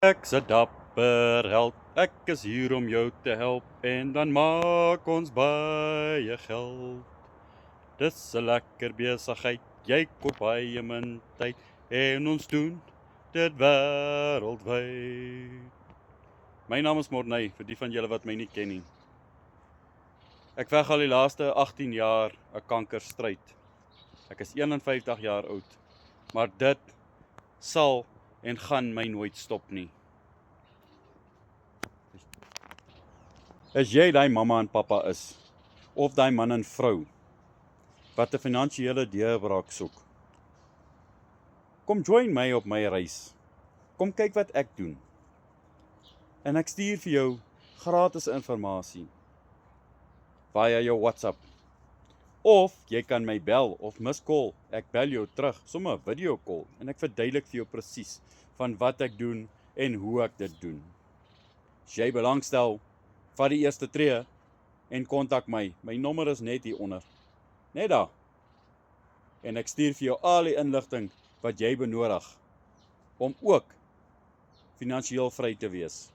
Ek's 'n dapper held, ek is hier om jou te help en dan maak ons baie geld. Dis 'n lekker besigheid, jy koop baie min tyd en ons doen dit wêreldwyd. My naam is Morney, vir die van julle wat my nie ken nie. Ek veg al die laaste 18 jaar 'n kankerstryd. Ek is 51 jaar oud, maar dit sal en gaan my nooit stop nie. As jy daai mamma en pappa is, of daai man en vrou, wat 'n finansiële deurbraak soek, kom join my op my reis. Kom kyk wat ek doen. En ek stuur vir jou gratis inligting via jou WhatsApp. Of jy kan my bel of miskol, ek bel jou terug, sommer 'n video call en ek verduidelik vir jou presies van wat ek doen en hoe ek dit doen. As jy belangstel, vat die eerste tree en kontak my. My nommer is net hier onder. Net daar. En ek stuur vir jou al die inligting wat jy benodig om ook finansiëel vry te wees.